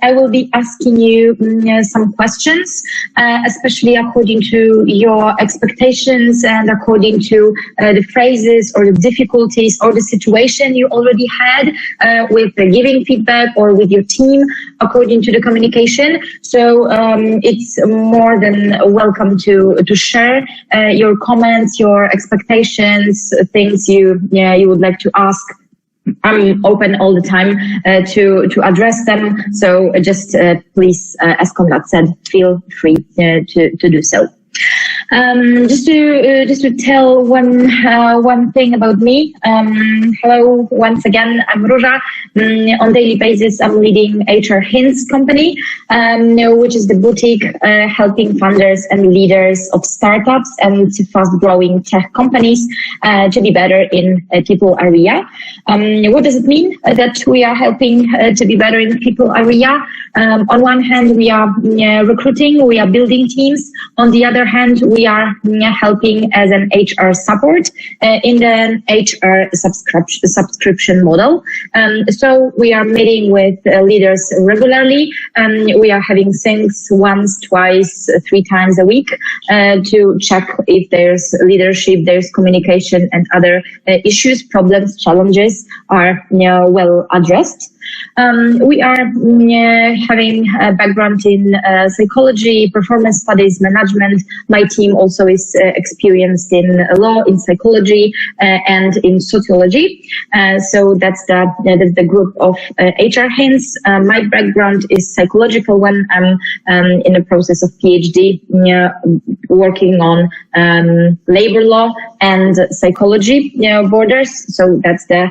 I will be asking you some questions, especially according to your expectations and according to the phrases or the difficulties or the situation you already had with giving feedback or with your team according to the communication. So it's more than welcome to share your comments, your expectations, things you would like to ask. I'm open all the time to address them. So just please, as Konrad said, feel free to do so. Just to tell one thing about me. Hello, once again, I'm Róża. On daily basis, I'm leading HR Hints company, which is the boutique helping founders and leaders of startups and fast-growing tech companies to be better in people area. What does it mean that we are helping to be better in people area? On one hand, we are recruiting, we are building teams. On the other hand, we are helping as an HR support in the HR subscription model. So we are meeting with leaders regularly. We are having things once, twice, 3 times a week to check if there's leadership, there's communication and other issues, problems, challenges are well addressed. We are having a background in psychology, performance studies, management. My team also is experienced in law, in psychology, and in sociology. So that's the group of HR Hints. My background is psychological one. I'm in the process of PhD, working on labor law and psychology borders. So that's the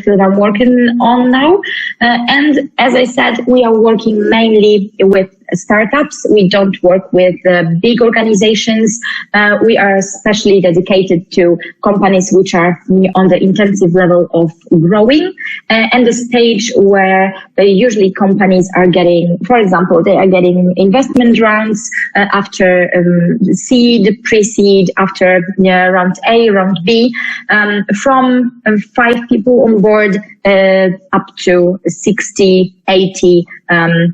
field I'm working on now. And as I said, we are working mainly with startups. We don't work with big organizations. We are especially dedicated to companies which are on the intensive level of growing and the stage where usually companies are getting, for example, they are getting investment rounds after seed, pre-seed, after round A, round B, from 5 people on board up to 60, 80,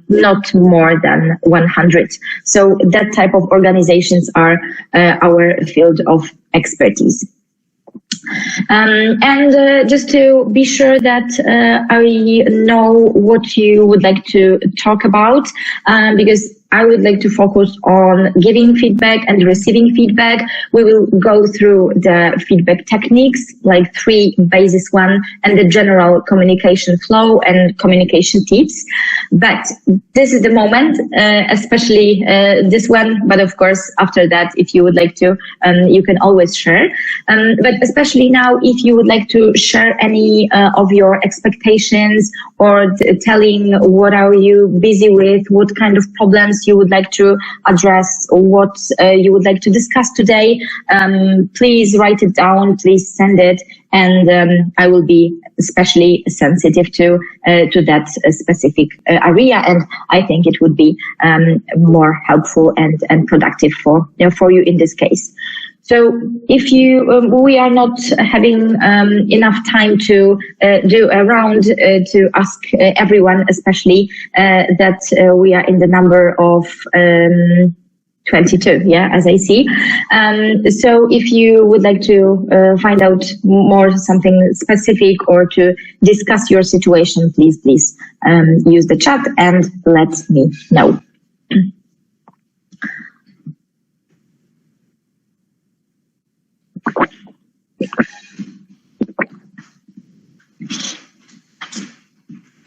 not more than 100. So that type of organizations are our field of expertise. And just to be sure that I know what you would like to talk about, because I would like to focus on giving feedback and receiving feedback. We will go through the feedback techniques, like 3 basis one, and the general communication flow and communication tips. But this is the moment, especially this one. But of course, after that, if you would like to, you can always share. But especially now, if you would like to share any of your expectations or telling what are you busy with, what kind of problems you would like to address, or what you would like to discuss today, please write it down, please send it, and I will be especially sensitive to that specific area, and I think it would be more helpful and productive for you in this case. So if we are not having enough time to do a round to ask everyone, especially that we are in the number of 22, yeah, as I see. So if you would like to find out more something specific or to discuss your situation, please use the chat and let me know.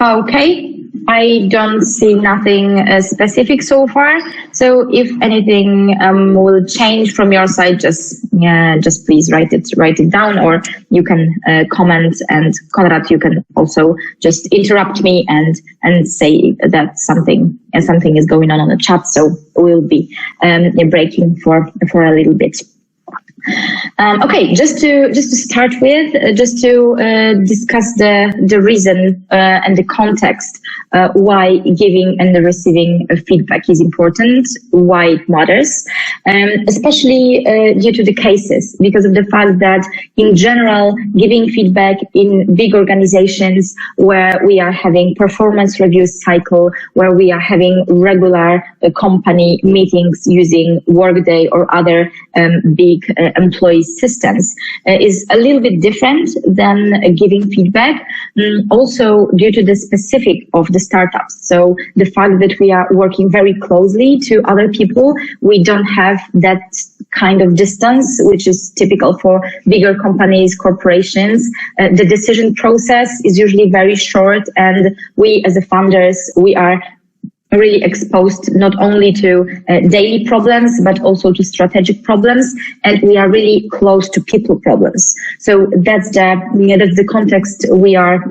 Okay, I don't see nothing specific so far. So if anything will change from your side, just please write it down, or you can comment. And Konrad, you can also just interrupt me and say that something is going on the chat. So we'll be breaking for a little bit. Okay, just to start with, just to discuss the reason and the context why giving and receiving feedback is important, why it matters, especially due to the cases, because of the fact that in general, giving feedback in big organizations where we are having performance review cycle, where we are having regular company meetings using Workday or other big employee systems is a little bit different than giving feedback, also due to the specific of the startups. So the fact that we are working very closely to other people, we don't have that kind of distance, which is typical for bigger companies, corporations. The decision process is usually very short, and we as the founders, we are really exposed not only to daily problems, but also to strategic problems, and we are really close to people problems. So that's the context we are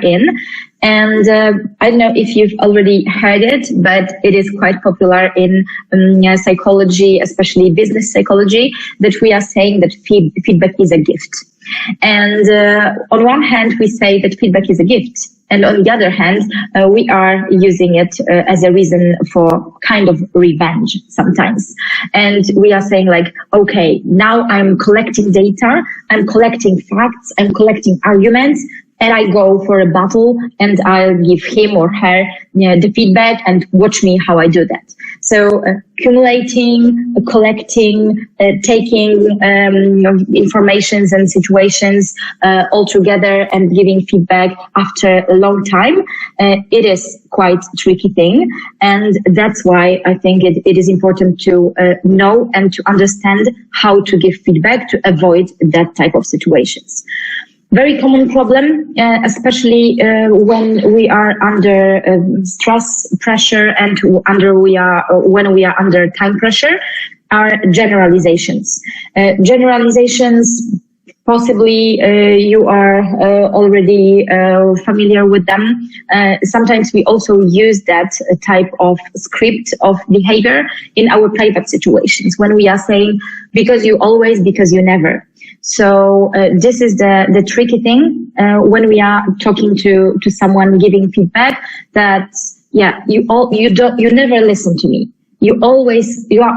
in. And I don't know if you've already heard it, but it is quite popular in psychology, especially business psychology, that we are saying that feedback is a gift. And on one hand, we say that feedback is a gift. And on the other hand, we are using it as a reason for kind of revenge sometimes. And we are saying like, okay, now I'm collecting data, I'm collecting facts, I'm collecting arguments, and I go for a battle and I'll give him or her the feedback and watch me how I do that. So accumulating, collecting, taking informations and situations all together and giving feedback after a long time, it is quite a tricky thing. And that's why I think it is important to know and to understand how to give feedback to avoid that type of situations. Very common problem, especially when we are under stress, pressure, and when we are under time pressure, are generalizations. Generalizations, possibly you are already familiar with them. Sometimes we also use that type of script of behavior in our private situations when we are saying, because you always, because you never. So this is the tricky thing when we are talking to someone giving feedback, that you never listen to me. You are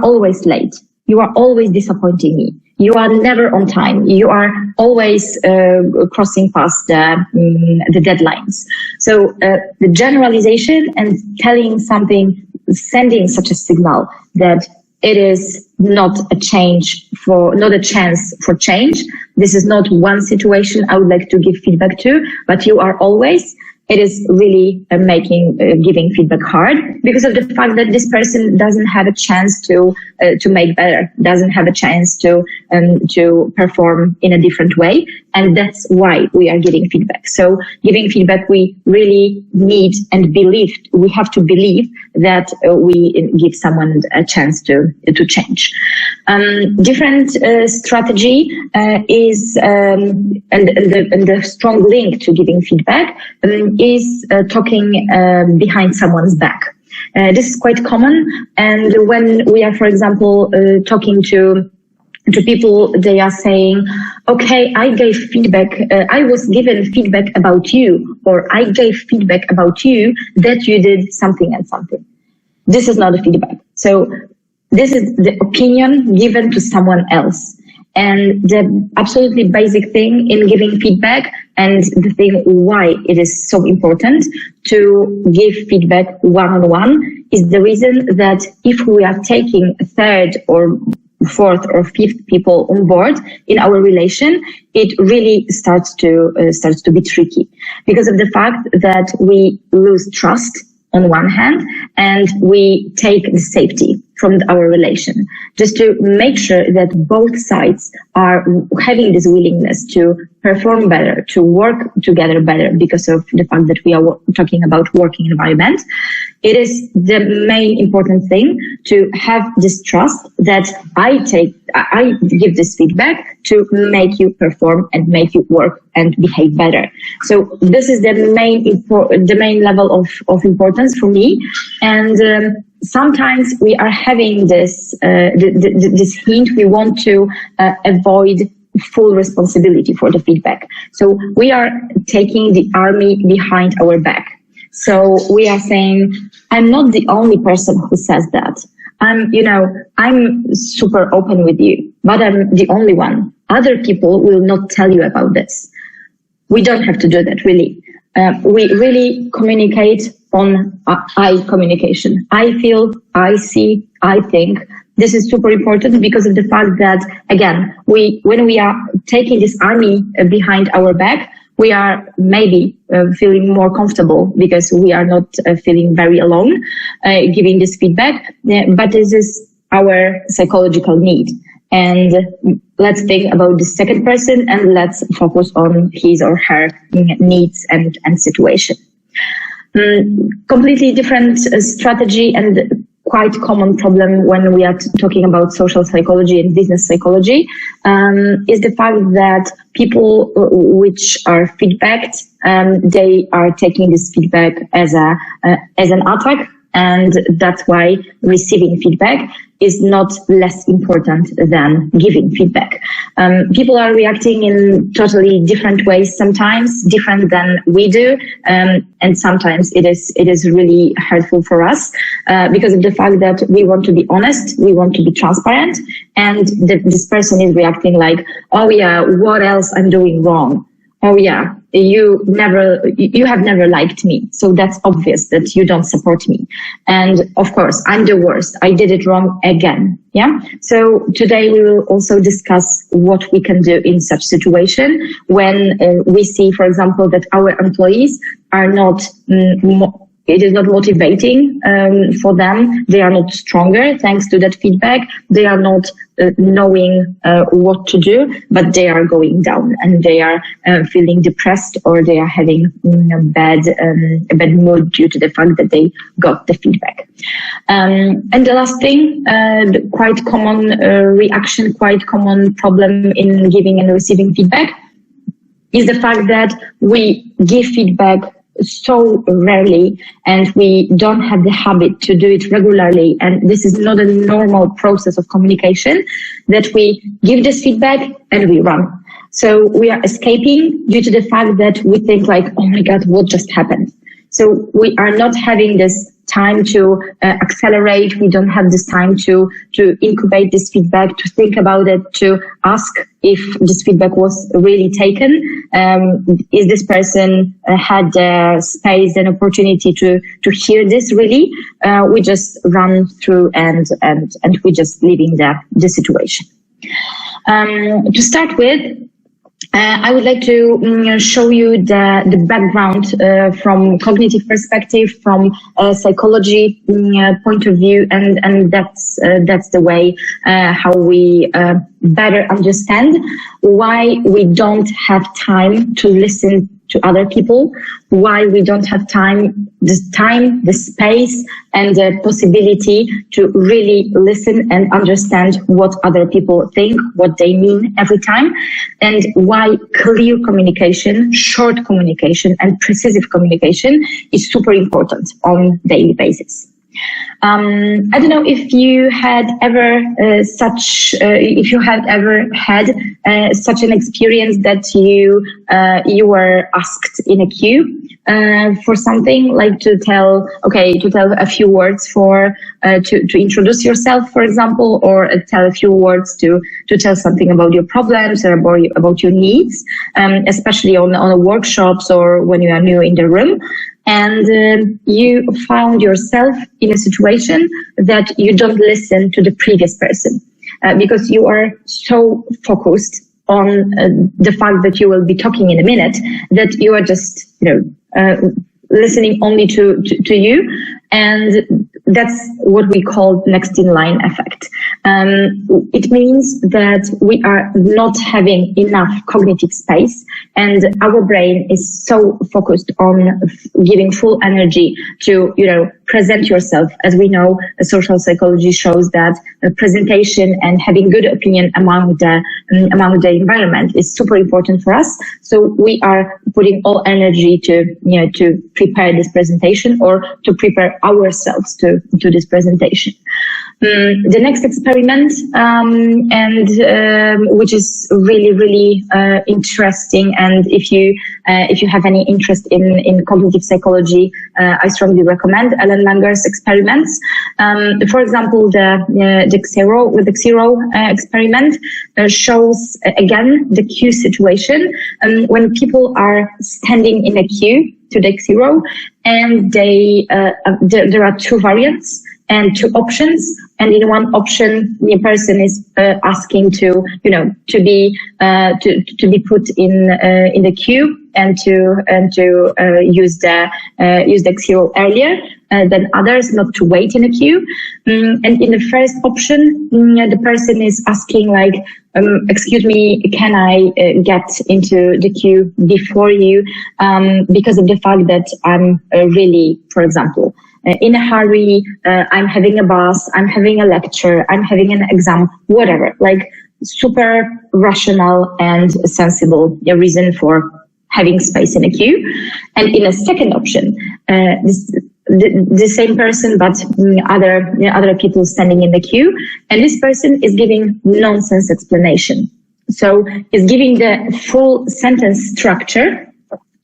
always late. You are always disappointing me. You are never on time. You are always crossing past the deadlines. So the generalization and telling something, sending such a signal that it is not a chance for change. This is not one situation I would like to give feedback to, but you are always. It is really making giving feedback hard because of the fact that this person doesn't have a chance to make better, doesn't have a chance to perform in a different way, and that's why we are giving feedback. So giving feedback, we really need and believe, we have to believe that we give someone a chance to change. Different strategy is and the strong link to giving feedback is talking behind someone's back. This is quite common, and when we are, for example, talking to people, they are saying, okay, I gave feedback, I was given feedback about you, or I gave feedback about you that you did something and something. This is not a feedback. So this is the opinion given to someone else. And the absolutely basic thing in giving feedback, and the thing why it is so important to give feedback one-on-one, is the reason that if we are taking a third or fourth or fifth people on board in our relation, it really starts to be tricky because of the fact that we lose trust on one hand, and we take the safety from our relation, just to make sure that both sides are having this willingness to perform better, to work together better because of the fact that we are talking about working environment. It is the main important thing to have this trust that I give this feedback to make you perform and make you work and behave better. So this is the main level of importance for me. And sometimes we are having this hint, we want to avoid full responsibility for the feedback. So we are taking the army behind our back. So we are saying, I'm not the only person who says that. I'm super open with you, but I'm the only one. Other people will not tell you about this. We don't have to do that, really. We really communicate on I communication. I feel, I see, I think. This is super important because of the fact that, again, when we are taking this army behind our back, we are maybe feeling more comfortable because we are not feeling very alone giving this feedback. But this is our psychological need. And let's think about the second person and let's focus on his or her needs and situation. Completely different strategy and quite common problem when we are talking about social psychology and business psychology is the fact that people which are feedbacked, they are taking this feedback as an attack, and that's why receiving feedback is not less important than giving feedback. People are reacting in totally different ways, sometimes different than we do, and sometimes it is really hurtful for us because of the fact that we want to be honest, we want to be transparent, and this person is reacting like, oh yeah, what else I'm doing wrong? Oh yeah, you have never liked me. So that's obvious that you don't support me. And of course, I'm the worst. I did it wrong again. Yeah. So today we will also discuss what we can do in such situation when we see, for example, that our employees are not it is not motivating for them. They are not stronger thanks to that feedback. They are not knowing what to do, but they are going down and they are feeling depressed, or they are having a bad mood due to the fact that they got the feedback. And the last thing, the quite common reaction, quite common problem in giving and receiving feedback is the fact that we give feedback so rarely and we don't have the habit to do it regularly, and this is not a normal process of communication, that we give this feedback and we run. So we are escaping due to the fact that we think like, oh my God, what just happened? So we are not having this time to accelerate. We don't have this time to incubate this feedback, to think about it, to ask if this feedback was really taken. Is this person had space and opportunity to hear this really? We just run through and we just leaving the situation. To start with, I would like to show you the background from cognitive perspective, from psychology point of view, and that's the way how we better understand why we don't have time to listen to other people, why we don't have the space and the possibility to really listen and understand what other people think, what they mean every time, and why clear communication, short communication, and precise communication is super important on a daily basis. I don't know if you had ever had such an experience that you were asked in a queue for something, like to tell a few words to introduce yourself, for example, or tell a few words to tell something about your problems or about your needs, especially on workshops or when you are new in the room. And you found yourself in a situation that you don't listen to the previous person because you are so focused on the fact that you will be talking in a minute that you are just listening only to you, and that's what we call next in line effect. It means that we are not having enough cognitive space, and our brain is so focused on giving full energy to present yourself. As we know, social psychology shows that presentation and having good opinion among the environment is super important for us. So we are putting all energy to prepare this presentation or to prepare ourselves to this presentation. The next experiment, which is really interesting, and if you have any interest in cognitive psychology, I strongly recommend Ellen Langer's experiments. For example, the Xero experiment shows again the queue situation. When people are standing in a queue to the Xero, and there are two variants and two options, and in one option the person is asking to be put in the queue and to use the Xero earlier than others, not to wait in a queue. And in the first option, the person is asking like, excuse me, can I get into the queue before you, because of the fact that I'm really, for example, in a hurry, I'm having a bus, I'm having a lecture, I'm having an exam, whatever, like super rational and sensible reason for having space in a queue. And in a second option, the same person, but other people standing in the queue, and this person is giving nonsense explanation. So is giving the full sentence structure.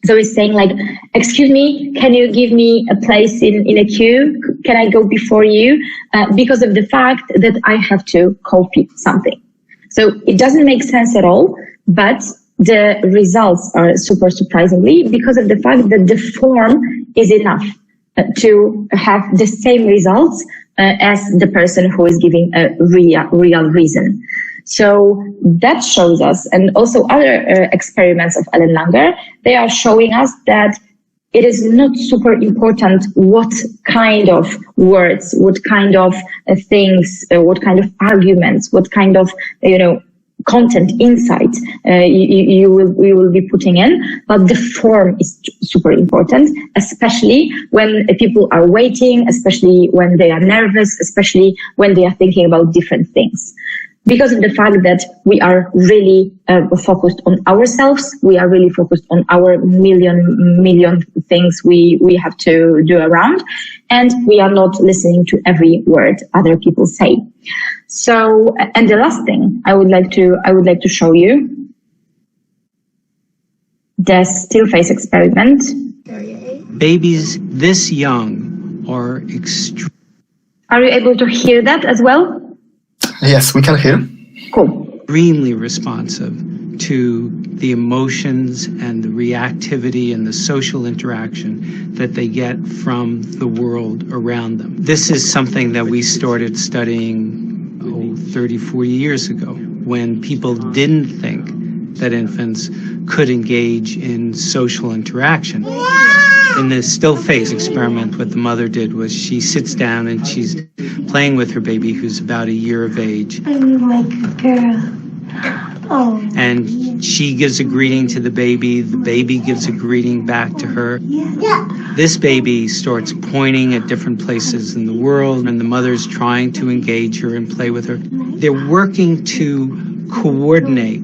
So it's saying like, excuse me, can you give me a place in a queue? Can I go before you? Because of the fact that I have to copy something. So it doesn't make sense at all, but the results are super surprisingly because of the fact that the form is enough to have the same results as the person who is giving a real reason. So that shows us, and also other experiments of Ellen Langer, they are showing us that it is not super important what kind of words, what kind of things, what kind of arguments, what kind of, content, insight you will be putting in, but the form is super important, especially when people are waiting, especially when they are nervous, especially when they are thinking about different things. Because of the fact that we are really focused on ourselves, we are really focused on our million things we have to do around, and we are not listening to every word other people say. So, and the last thing I would like to show you, the still face experiment. Babies this young are extreme. Are you able to hear that as well? Yes, we can hear. Cool. Extremely responsive to the emotions and the reactivity and the social interaction that they get from the world around them. This is something that we started studying 30, 40 years ago, when people didn't think that infants could engage in social interaction. In the still face experiment, what the mother did was she sits down and she's playing with her baby who's about a year of age. I'm like a girl. Oh. And she gives a greeting to the baby gives a greeting back to her. Yeah. This baby starts pointing at different places in the world, and the mother's trying to engage her and play with her. They're working to coordinate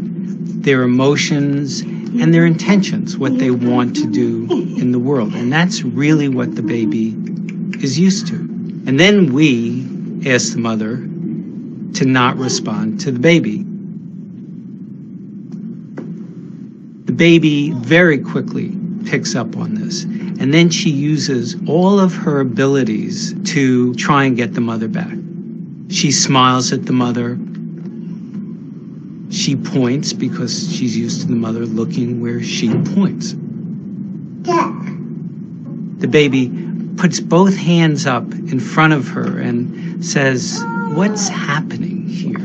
their emotions and their intentions, what they want to do in the world. And that's really what the baby is used to. And then we ask the mother to not respond to the baby. The baby very quickly picks up on this. And then she uses all of her abilities to try and get the mother back. She smiles at the mother. She points because she's used to the mother looking where she points. The baby puts both hands up in front of her and says, "What's happening here?"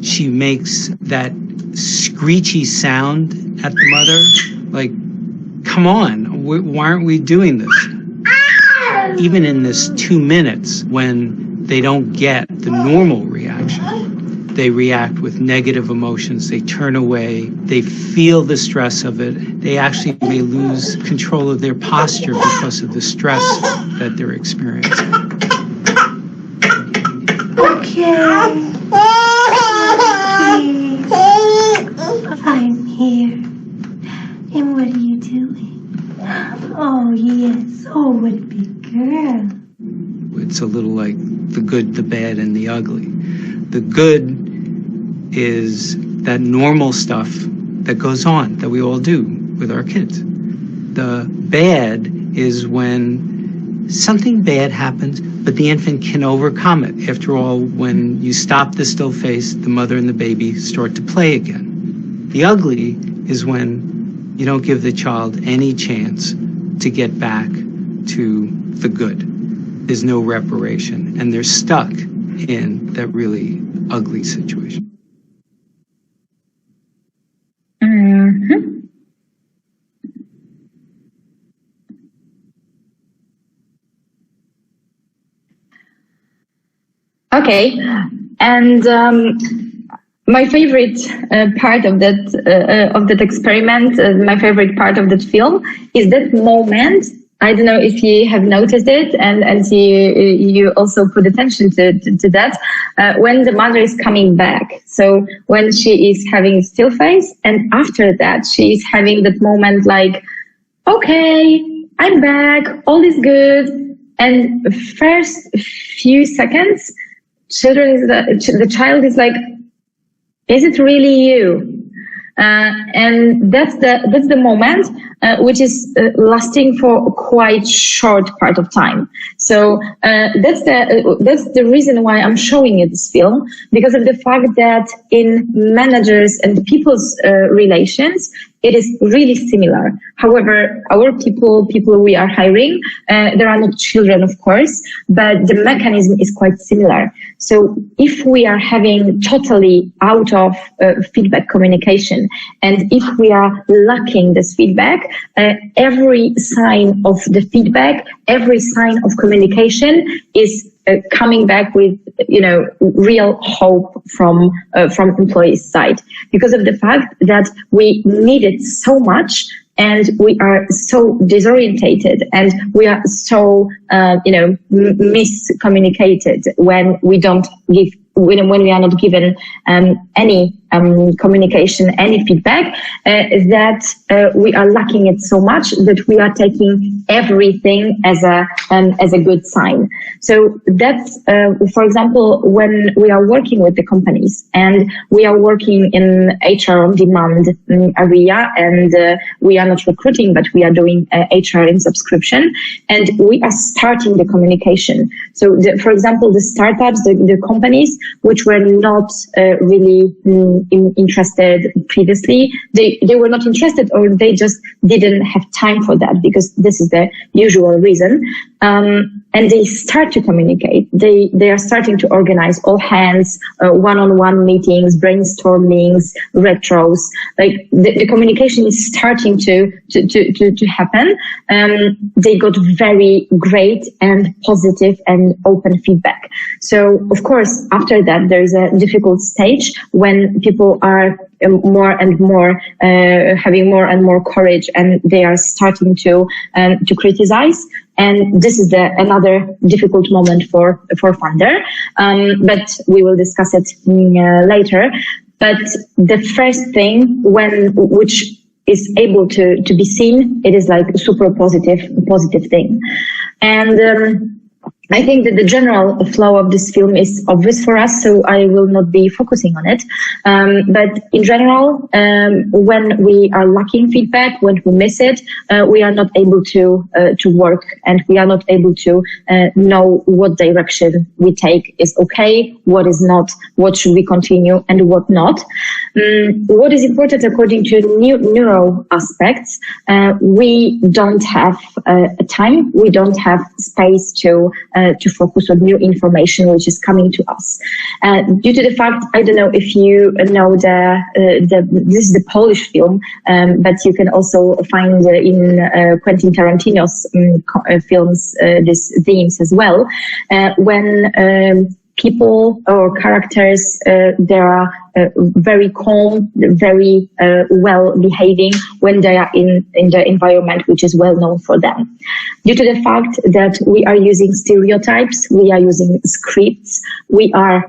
She makes that screechy sound at the mother, like, "Come on, why aren't we doing this?" Even in this 2 minutes when they don't get the normal reaction, they react with negative emotions. They turn away. They feel the stress of it. They actually may lose control of their posture because of the stress that they're experiencing. Okay. I'm here. And what are you doing? Oh, yes. Oh, what a big girl. It's a little like the good, the bad, and the ugly. The good is that normal stuff that goes on, that we all do with our kids. The bad is when something bad happens, but the infant can overcome it. After all, when you stop the still face, the mother and the baby start to play again. The ugly is when you don't give the child any chance to get back to the good. There's no reparation, and they're stuck in that really ugly situation. Mm-hmm. Okay, and my favorite part of that experiment, my favorite part of that film is that moment. I don't know if you have noticed it, and you also put attention to that, when the mother is coming back. So when she is having still face, and after that she is having that moment like, okay, I'm back, all is good. And first few seconds, the child is like, is it really you? And that's the moment which is lasting for a quite short part of time. So that's the reason why I'm showing you this film, because of the fact that in managers and people's relations, it is really similar. However, our people we are hiring, there are not children, of course, but the mechanism is quite similar. So if we are having totally out of feedback communication, and if we are lacking this feedback, every sign of the feedback, every sign of communication is coming back with, real hope from employees' side, because of the fact that we need it so much, and we are so disorientated, and we are so miscommunicated when we don't give, when we are not given any communication, any feedback, that we are lacking it so much that we are taking everything as a good sign. So that's, for example, when we are working with the companies and we are working in HR on demand area, and we are not recruiting, but we are doing HR in subscription, and we are starting the communication. So, for example, the startups, the companies which were not really interested previously, they were not interested, or they just didn't have time for that, because this is the usual reason. And they start to communicate. They are starting to organize all hands, one-on-one meetings, brainstormings, retros. Like the communication is starting to happen. They got very great and positive and open feedback. So of course, after that, there is a difficult stage when people are more and more having more and more courage, and they are starting to criticize. And this is another difficult moment for funder, but we will discuss it later. But the first thing which is able to be seen, it is like a super positive thing. And I think that the general flow of this film is obvious for us, so I will not be focusing on it. But in general, when we are lacking feedback, when we miss it, we are not able to work, and we are not able to know what direction we take is okay, what is not, what should we continue, and what not. What is important according to neuro aspects, we don't have time, we don't have space to focus on new information which is coming to us. Due to the fact, I don't know if you know this is the Polish film, but you can also find in Quentin Tarantino's films these themes as well. When people or characters, they are very calm, very well behaving when they are in the environment which is well known for them. Due to the fact that we are using stereotypes, we are using scripts, we are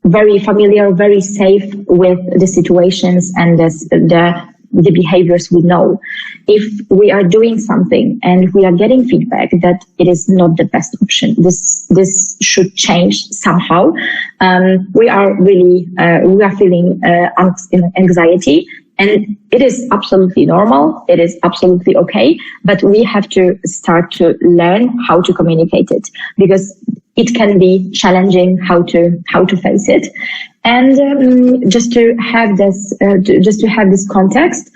very familiar, very safe with the situations and the behaviors we know. If we are doing something and we are getting feedback that it is not the best option, this should change somehow, we are feeling anxiety, and it is absolutely normal. It is absolutely okay, but we have to start to learn how to communicate it, because it can be challenging how to face it. And just to have this context,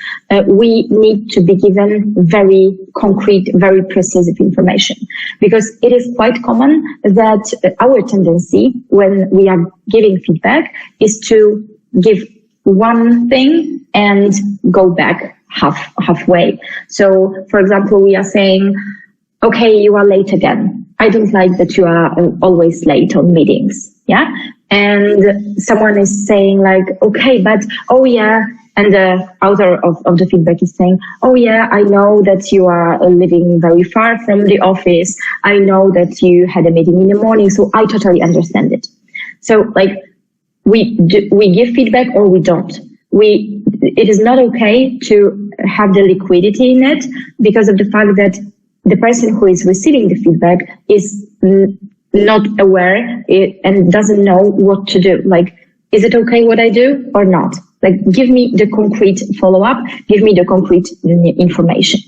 we need to be given very concrete, very precise information, because it is quite common that our tendency when we are giving feedback is to give one thing and go back halfway. So, for example, we are saying, okay, you are late again. I don't like that you are always late on meetings. Yeah. And someone is saying like, okay, but, oh yeah. And the author of the feedback is saying, oh yeah, I know that you are living very far from the office. I know that you had a meeting in the morning. So I totally understand it. So like, we give feedback or we don't. It is not okay to have the liquidity in it, because of the fact that the person who is receiving the feedback is not aware and doesn't know what to do. Like, is it okay what I do or not? Like, give me the concrete follow-up, give me the concrete information.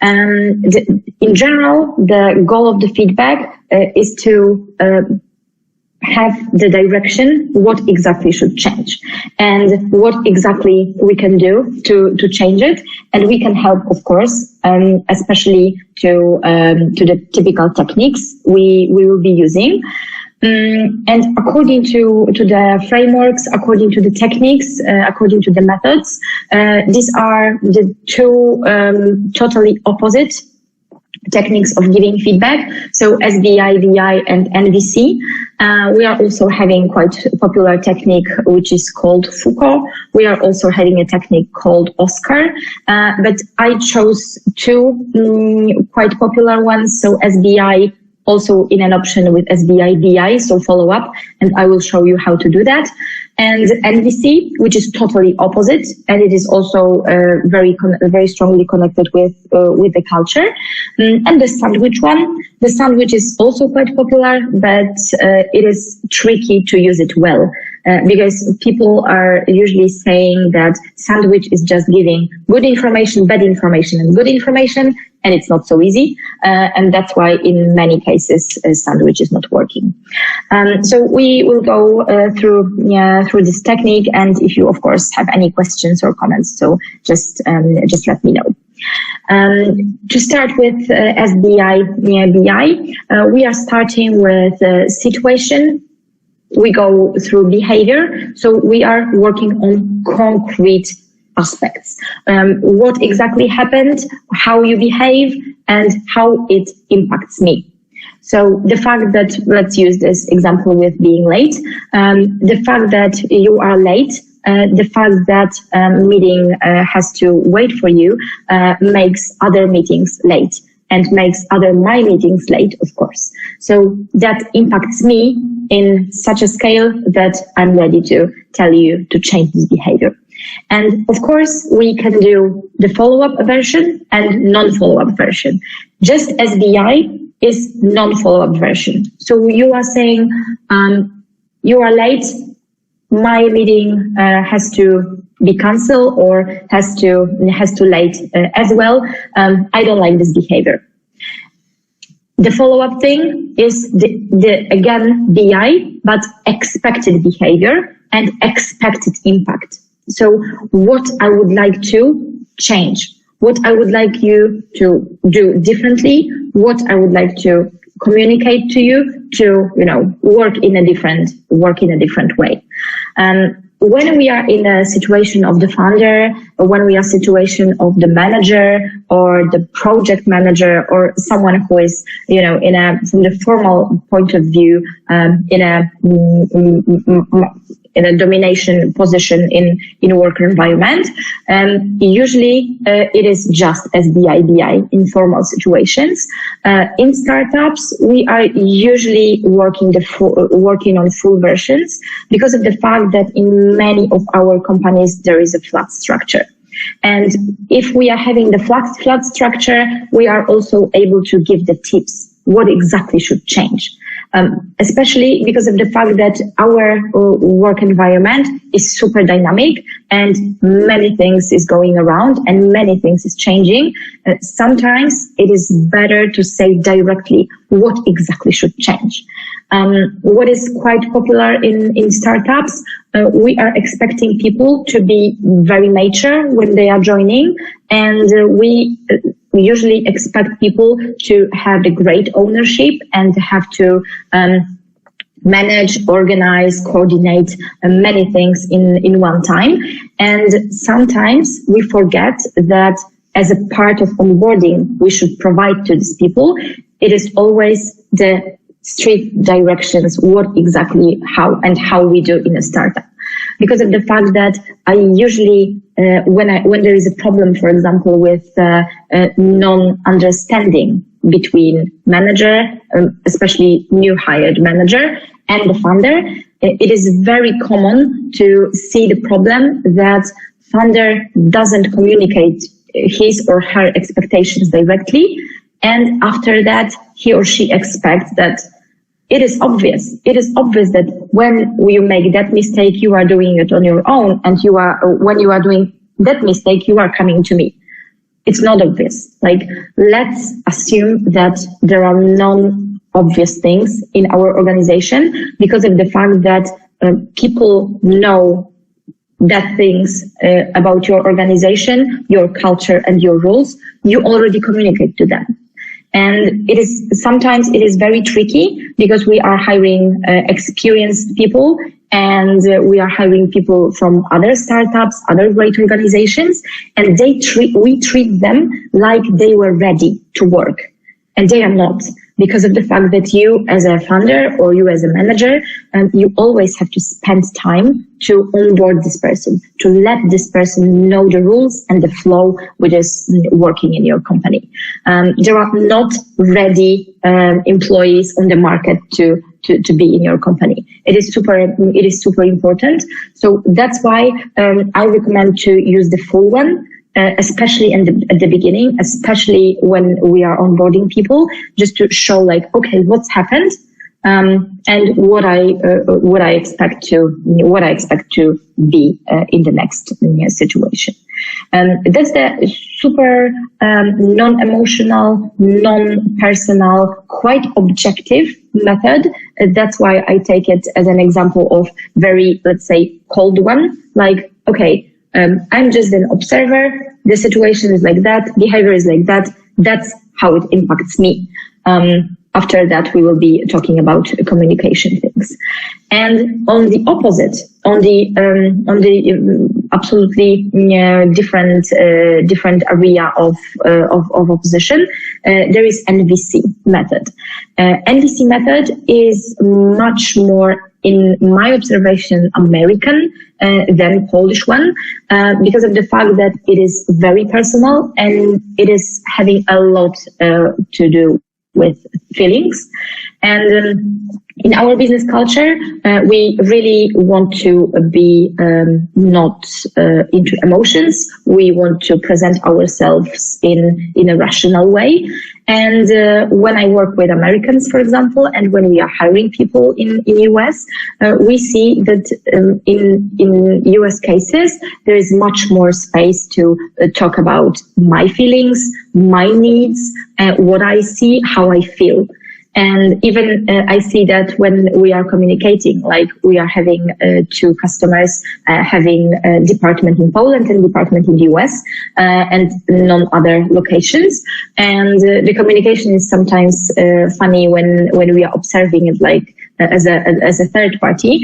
In general, the goal of the feedback is to have the direction, what exactly should change and what exactly we can do to change it. And we can help, of course, especially to the typical techniques we will be using. And according to the frameworks, according to the techniques, according to the methods, these are the two totally opposite techniques of giving feedback. So SBI, VI, and NVC. We are also having quite a popular technique which is called Foucault. We are also having a technique called Oscar. But I chose two quite popular ones. So SBI, also in an option with SBI, VI, so follow up, and I will show you how to do that. And NVC, which is totally opposite, and it is also very strongly connected with the culture. And the sandwich one. The sandwich is also quite popular, but it is tricky to use it well. Because people are usually saying that sandwich is just giving good information, bad information, and good information, and it's not so easy. And that's why in many cases, sandwich is not working. So we will go through this technique. And if you, of course, have any questions or comments, so just let me know. To start with SBI, BI, we are starting with situation. We go through behavior. So we are working on concrete aspects. What exactly happened, how you behave, and how it impacts me. So the fact that, let's use this example with being late, the fact that you are late, the fact that meeting has to wait for you makes other meetings late, and makes my meetings late, of course. So that impacts me in such a scale that I'm ready to tell you to change this behavior. And of course, we can do the follow-up version and non-follow-up version. Just as BI is non-follow-up version. So you are saying, you are late, my meeting has to be cancelled or has to late as well. I don't like this behavior. The follow-up thing is the again BI, but expected behavior and expected impact. So what I would like to change, what I would like you to do differently, what I would like to communicate to you to, work in a different way. when we are in a situation of the founder, or when we are situation of the manager or the project manager or someone who is, from the formal point of view, in a domination position in a work environment, usually it is just SBI, informal situations. In startups, we are usually working on full versions because of the fact that in many of our companies there is a flat structure. And if we are having the flat structure, we are also able to give the tips what exactly should change. Especially because of the fact that our work environment is super dynamic and many things is going around and many things is changing. Sometimes it is better to say directly what exactly should change. What is quite popular in startups, we are expecting people to be very mature when they are joining, and we usually expect people to have the great ownership and have to manage, organize, coordinate many things in one time. And sometimes we forget that as a part of onboarding we should provide to these people, it is always the strict directions, what exactly, how we do in a startup. Because of the fact that I usually, when there is a problem, for example, with non-understanding between manager, especially new hired manager, and the founder, it is very common to see the problem that founder doesn't communicate his or her expectations directly, and after that he or she expects that it is obvious that when you make that mistake, you are doing it on your own, and when you are doing that mistake, you are coming to me. It's not obvious. Like, let's assume that there are non-obvious things in our organization because of the fact that people know that things about your organization, your culture, and your rules. You already communicate to them. And sometimes it is very tricky because we are hiring experienced people, and we are hiring people from other startups, other great organizations, and we treat them like they were ready to work, and they are not, because of the fact that you as a founder or you as a manager, you always have to spend time to onboard this person, to let this person know the rules and the flow which is working in your company. There are not ready employees on the market to be in your company. It is super important. So that's why I recommend to use the full one. Especially at the beginning, especially when we are onboarding people, just to show like, okay, what's happened, and what I expect to be in the next situation. That's the super non-emotional, non-personal, quite objective method. That's why I take it as an example of very, let's say, cold one. Like, okay, I'm just an observer. The situation is like that. Behavior is like that. That's how it impacts me. After that, we will be talking about communication things. And on the opposite, on the absolutely different area of opposition, there is Nvc method. Nvc method is much more, in my observation, American than Polish one, because of the fact that it is very personal and it is having a lot to do with feelings. And in our business culture, we really want to be not into emotions. We want to present ourselves in a rational way. And when I work with Americans, for example, and when we are hiring people in US, we see that in US cases, there is much more space to talk about my feelings, my needs, what I see, how I feel. And even I see that when we are communicating, like we are having two customers having a department in Poland and department in the US and none other locations. And the communication is sometimes funny when we are observing it, like as a third party,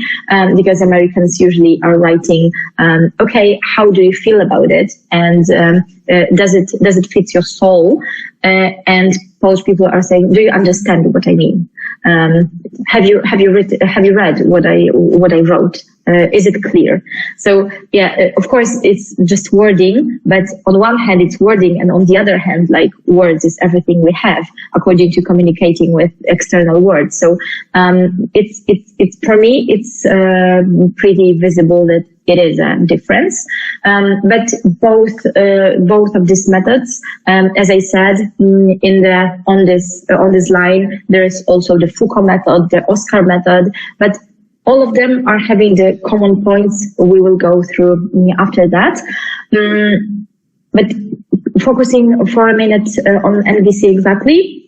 because Americans usually are writing, okay, how do you feel about it, and does it fit your soul? And Polish people are saying, do you understand what I mean? Have you read what I wrote? Is it clear? So yeah, of course it's just wording, but on one hand it's wording, and on the other hand, like, words is everything we have according to communicating with external words. So it's for me it's pretty visible that it is a difference, but both of these methods, as I said, on this line, there is also the Foucault method, the Oscar method, but all of them are having the common points we will go through after that. But focusing for a minute on NVC exactly,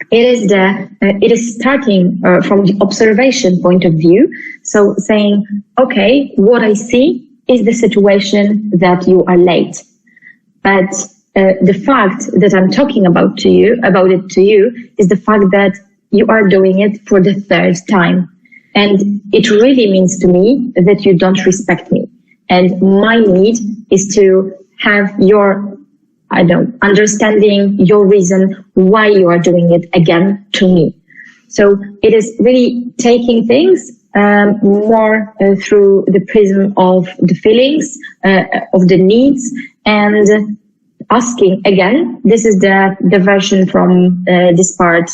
it is starting from the observation point of view. So saying, okay, what I see is the situation that you are late, but the fact that I'm talking about to you is the fact that you are doing it for the third time. And it really means to me that you don't respect me. And my need is to have your, understanding your reason why you are doing it again to me. So it is really taking things more through the prism of the feelings, of the needs, and asking again. This is the version from this part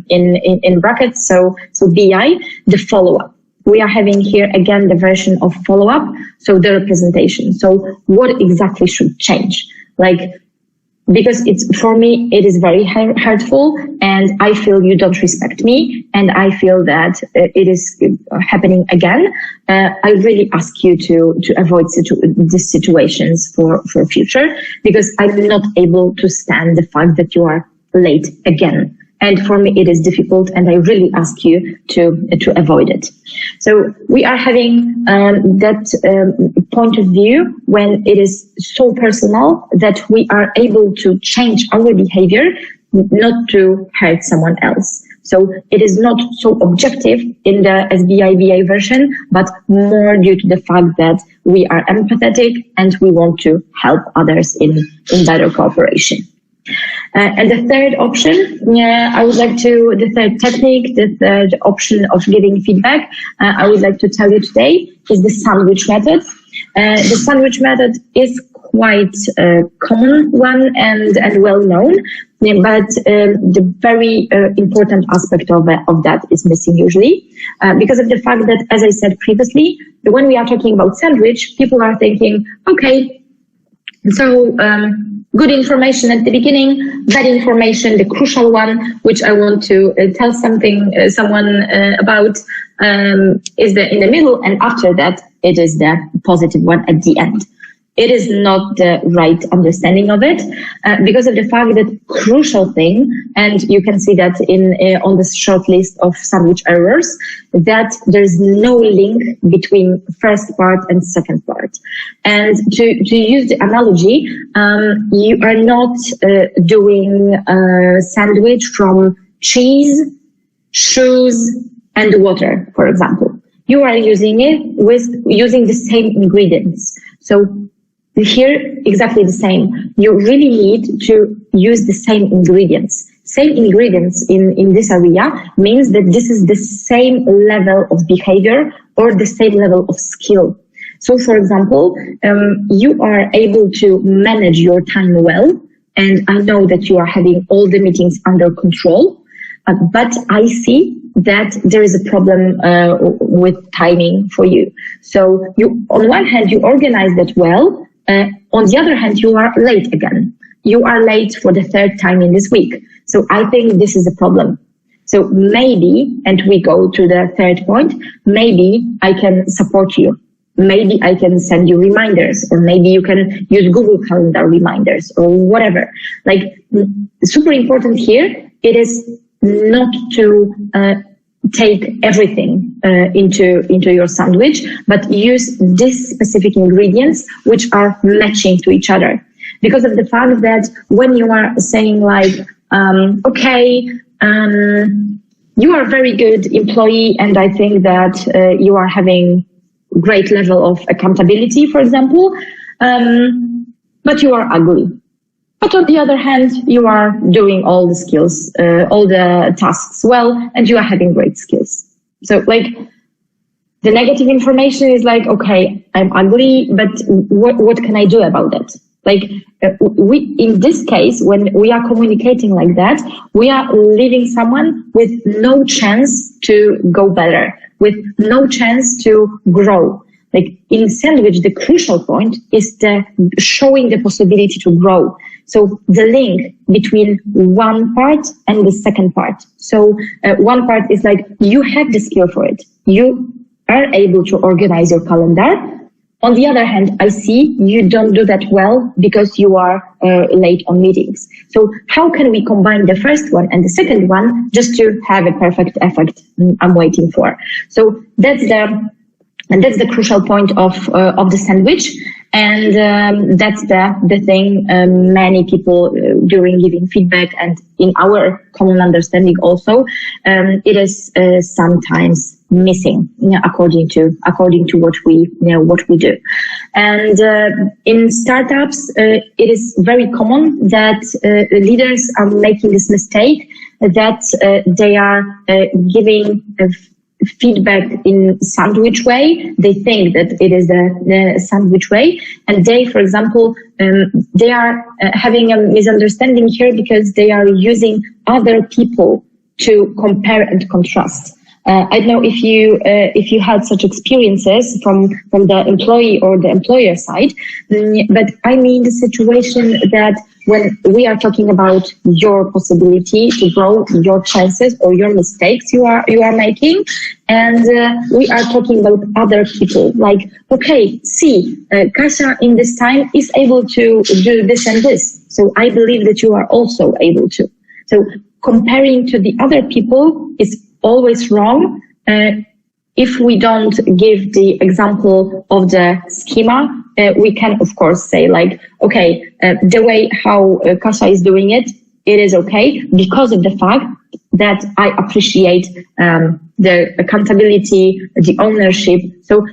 in brackets. So BI, the follow-up. We are having here again the version of follow-up. So the representation. So what exactly should change? Because for me, it is very hurtful, and I feel you don't respect me, and I feel that it is happening again. I really ask you to avoid these situations for future, because I'm not able to stand the fact that you are late again. And for me, it is difficult, and I really ask you to avoid it. So we are having that point of view when it is so personal that we are able to change our behavior, not to hurt someone else. So it is not so objective in the SBI-BA version, but more due to the fact that we are empathetic and we want to help others in better cooperation. And the third option, the third technique, the third option of giving feedback, I would like to tell you today is the sandwich method. The sandwich method is quite a common one and well known, but the very important aspect of that is missing usually, because of the fact that, as I said previously, when we are talking about sandwich, people are thinking, okay, so good information at the beginning, bad information, the crucial one, which I want to tell someone about, is in the middle, and after that, it is the positive one at the end. It is not the right understanding of it, because of the fact that crucial thing, and you can see that on the short list of sandwich errors, that there's no link between first part and second part. And to use the analogy, you are not doing a sandwich from cheese, shoes, and water, for example. You are using it using the same ingredients. So here, exactly the same. You really need to use the same ingredients. Same ingredients in this area means that this is the same level of behavior or the same level of skill. So, for example, you are able to manage your time well, and I know that you are having all the meetings under control, but I see that there is a problem with timing for you. So, on one hand, you organize that well. On the other hand, you are late again. You are late for the third time in this week. So I think this is a problem. So maybe, and we go to the third point, maybe I can support you. Maybe I can send you reminders, or maybe you can use Google Calendar reminders or whatever. Super important here, it is not to take everything into your sandwich, but use these specific ingredients which are matching to each other. Because of the fact that when you are saying you are a very good employee, and I think that you are having great level of accountability, for example, but you are ugly. But on the other hand, you are doing all the skills, all the tasks well, and you are having great skills. So like the negative information is like, okay, I'm ugly, but what can I do about that? Like we, in this case, when we are communicating like that, we are leaving someone with no chance to go better, with no chance to grow. Like in sandwich, the crucial point is the showing the possibility to grow. So the link between one part and the second part. So one part is like you have the skill for it. You are able to organize your calendar. On the other hand, I see you don't do that well because you are late on meetings. So how can we combine the first one and the second one just to have a perfect effect I'm waiting for? So that's the crucial point of the sandwich, and that's the thing many people during giving feedback and in our common understanding also it is sometimes missing, according to what we do. And in startups, it is very common that leaders are making this mistake that they are giving feedback in sandwich way. They think that it is the sandwich way, and they, for example, they are having a misunderstanding here because they are using other people to compare and contrast. I don't know if you had such experiences from the employee or the employer side, but I mean the situation that when we are talking about your possibility to grow, your chances or your mistakes you are making, and we are talking about other people. Like, okay, see, Kasia in this time is able to do this and this, so I believe that you are also able to. So comparing to the other people is always wrong. If we don't give the example of the schema, we can of course say like, okay, the way how Kasia is doing it, it is okay because of the fact that I appreciate the accountability, the ownership. So,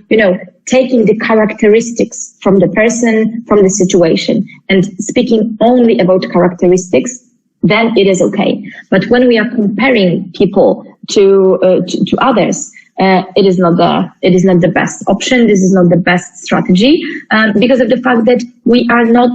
taking the characteristics from the person, from the situation, and speaking only about characteristics, then it is okay. But when we are comparing people to others, it is not the best option. This is not the best strategy because of the fact that we are not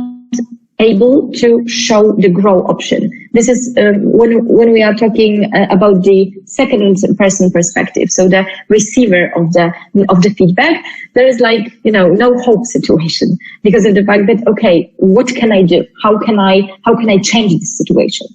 able to show the grow option. This is when we are talking about the second person perspective. So the receiver of the feedback, there is like, no hope situation because of the fact that, okay, what can I do? How can I change this situation?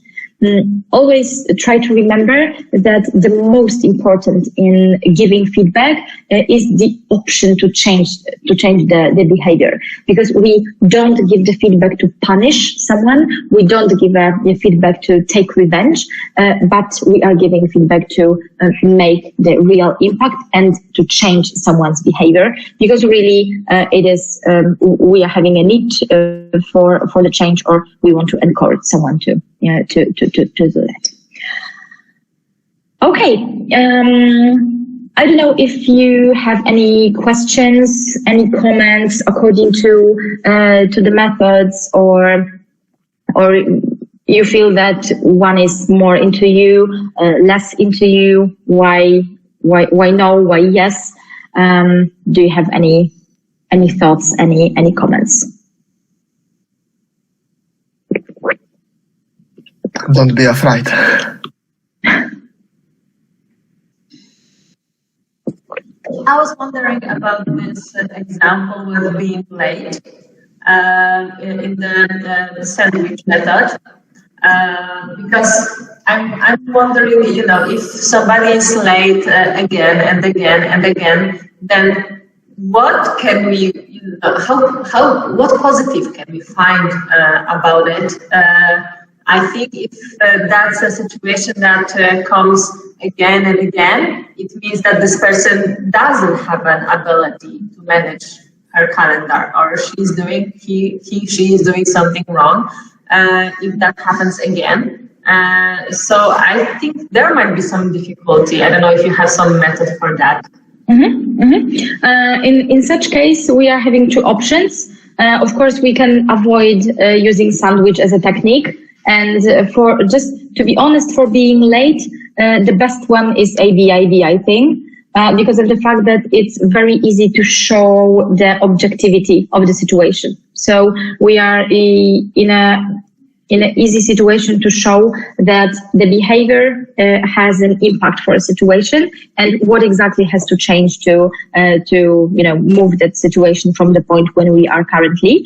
Always try to remember that the most important in giving feedback is the option to change the behavior, because we don't give the feedback to punish someone, we don't give the feedback to take revenge, but we are giving feedback to make the real impact and to change someone's behavior, because really it is we are having a need for the change, or we want to encourage someone to do that. Okay. I don't know if you have any questions, any comments according to the methods, or you feel that one is more into you, less into you. Why no? Why yes? Do you have any thoughts? Any comments? Don't be afraid. I was wondering about this example with being late in the sandwich method, because I'm wondering, if somebody is late again and again and again, then what can we, what positive can we find about it? I think if that's a situation that comes again and again, it means that this person doesn't have an ability to manage her calendar, or she is doing something wrong. If that happens again, So I think there might be some difficulty. I don't know if you have some method for that. In such case, we are having two options. Of course, we can avoid using sandwich as a technique. And for just to be honest, for being late, the best one is ABID, I think, because of the fact that it's very easy to show the objectivity of the situation. So we are in an easy situation to show that the behavior has an impact for a situation and what exactly has to change to move that situation from the point when we are currently.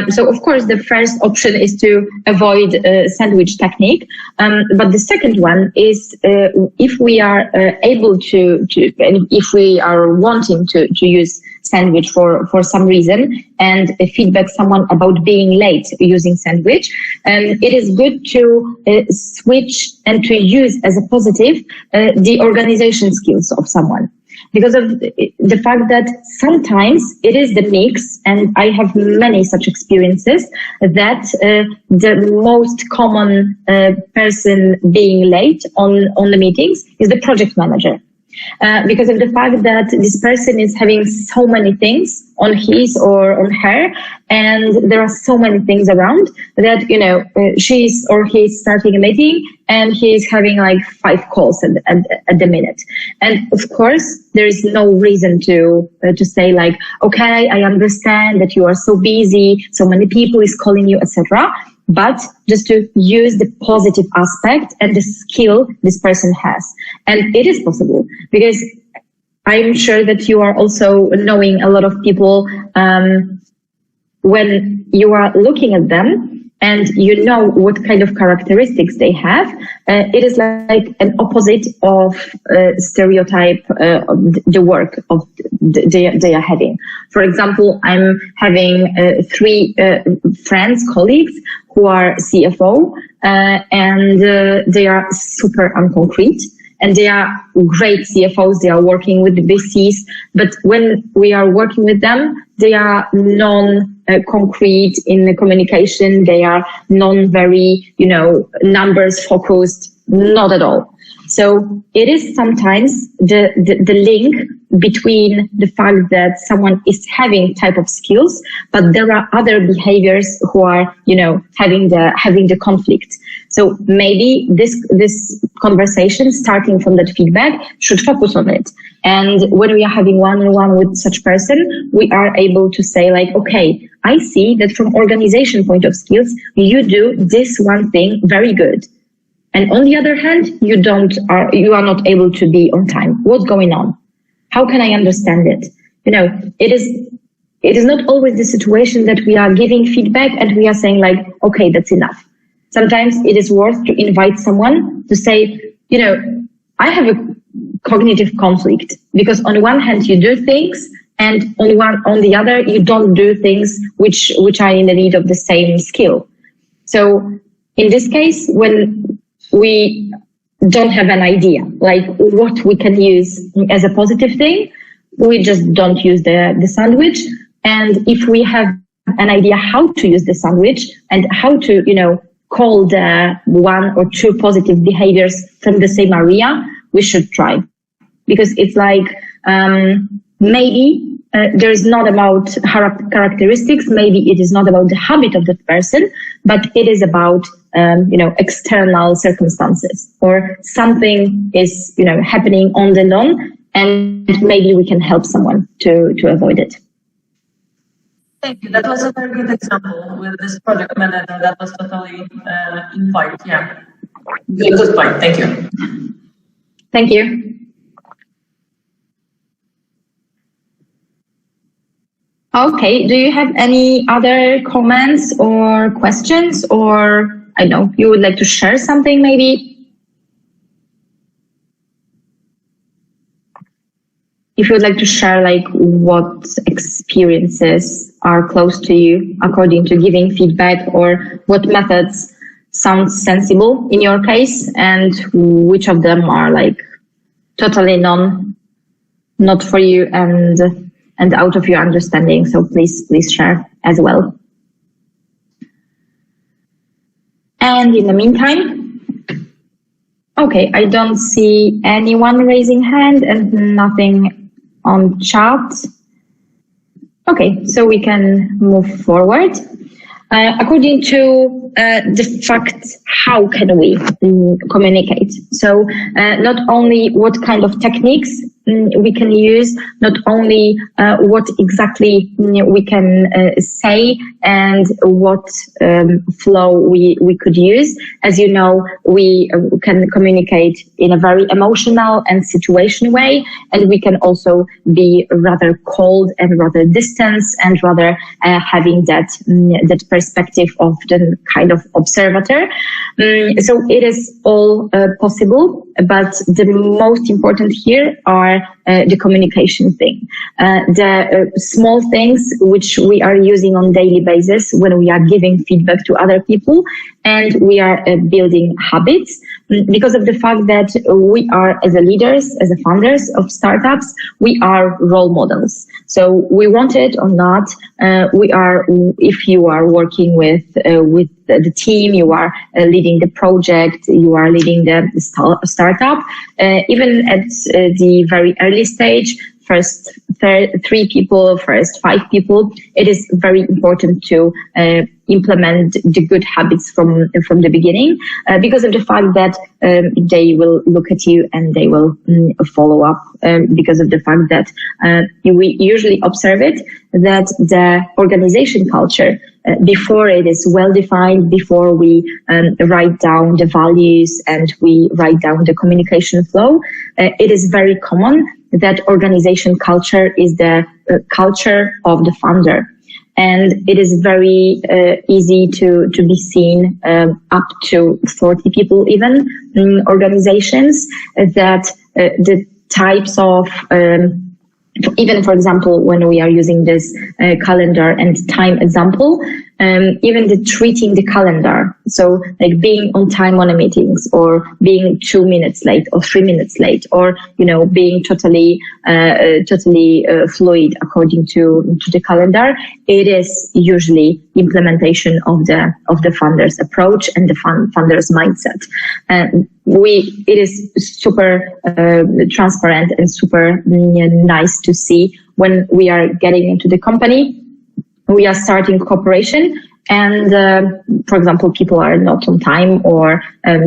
So of course the first option is to avoid sandwich technique, but the second one is if we are able to and if we are wanting to use sandwich for some reason and feedback someone about being late using sandwich, it is good to switch and to use as a positive the organization skills of someone, because of the fact that sometimes it is the mix, and I have many such experiences, that the most common person being late on the meetings is the project manager. Because of the fact that this person is having so many things on his or on her, and there are so many things around that, she's or he's starting a meeting and he's having like 5 calls at the minute. And of course, there is no reason to say like, okay, I understand that you are so busy, so many people is calling you, etc. But just to use the positive aspect and the skill this person has. And it is possible, because I'm sure that you are also knowing a lot of people when you are looking at them and you know what kind of characteristics they have, it is like an opposite of stereotype the work of they are having. For example, I'm having 3 friends, colleagues, who are CFO, and they are super unconcrete. And they are great CFOs, they are working with the VCs, but when we are working with them, they are non-concrete in the communication, they are non-very, numbers focused, not at all. So it is sometimes the link between the fact that someone is having type of skills, but there are other behaviors who are, having the conflict. So maybe this conversation, starting from that feedback, should focus on it. And when we are having one-on-one with such person, we are able to say like, okay, I see that from organization point of skills, you do this one thing very good. And on the other hand, you are not able to be on time. What's going on? How can I understand it? It is not always the situation that we are giving feedback and we are saying like, okay, that's enough. Sometimes it is worth to invite someone to say, I have a cognitive conflict, because on one hand you do things and on the other you don't do things which are in the need of the same skill. So in this case, when we don't have an idea like what we can use as a positive thing, we just don't use the sandwich. And if we have an idea how to use the sandwich and how to, call the 1 or 2 positive behaviors from the same area, we should try. Because it's like, maybe there's not about characteristics, maybe it is not about the habit of that person, but it is about, external circumstances, or something is, happening on the lawn, and maybe we can help someone to avoid it. Thank you. That was a very good example with this project manager. That was totally in point. Yeah. Good point. Thank you. Thank you. Okay. Do you have any other comments or questions, or I don't know, you would like to share something maybe? If you would like to share like what experiences are close to you according to giving feedback, or what methods sound sensible in your case, and which of them are like totally not for you and out of your understanding. So please share as well. And in the meantime, Okay, I don't see anyone raising hand and nothing on chat. Okay, so we can move forward. According to the fact, how can we communicate? So not only what kind of techniques we can use, not only what exactly we can say and what flow we could use. As you know, we can communicate in a very emotional and situation way, and we can also be rather cold and rather distant and rather having that perspective of the kind of observer. So it is all possible, but the most important here are the communication thing, the small things which we are using on daily basis when we are giving feedback to other people, and we are building habits, because of the fact that we are, as a leaders, as a founders of startups, we are role models. So we want it or not, we are. If you are working with the team, you are leading the project, you are leading the startup, even at the very early stage, first 3 people, first 5 people, it is very important to implement the good habits from the beginning, because of the fact that they will look at you and they will follow up, because of the fact that we usually observe it, that the organization culture, before it is well defined, before we write down the values and we write down the communication flow, it is very common that organization culture is the culture of the founder. And it is very easy to be seen up to 40 people even in organizations, that the types of even, for example, when we are using this calendar and time example, even the treating the calendar. So like being on time on a meetings, or being 2 minutes late or 3 minutes late, or, being totally fluid according to the calendar. It is usually implementation of the founder's approach and the founder's mindset. It is super transparent and super nice to see when we are getting into the company. We are starting cooperation, and for example, people are not on time, or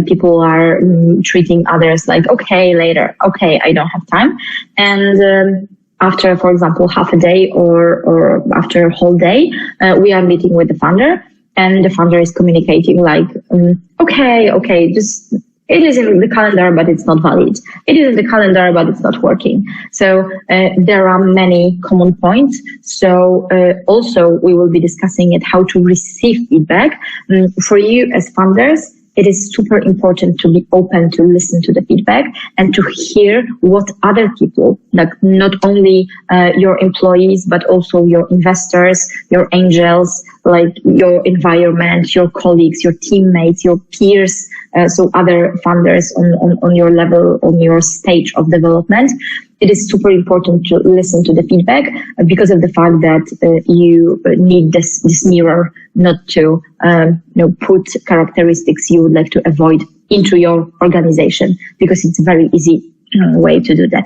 people are treating others like, okay, later, okay, I don't have time. And after, for example, half a day or after a whole day, we are meeting with the founder, and the founder is communicating like, okay, just it is in the calendar, but it's not valid. It is in the calendar, but it's not working. So there are many common points. So also we will be discussing it, how to receive feedback. For you as founders, it is super important to be open to listen to the feedback and to hear what other people, like not only your employees, but also your investors, your angels, like your environment, your colleagues, your teammates, your peers, so other founders on your level, on your stage of development. It is super important to listen to the feedback, because of the fact that you need this mirror, not to put characteristics you would like to avoid into your organization, because it's a very easy way to do that.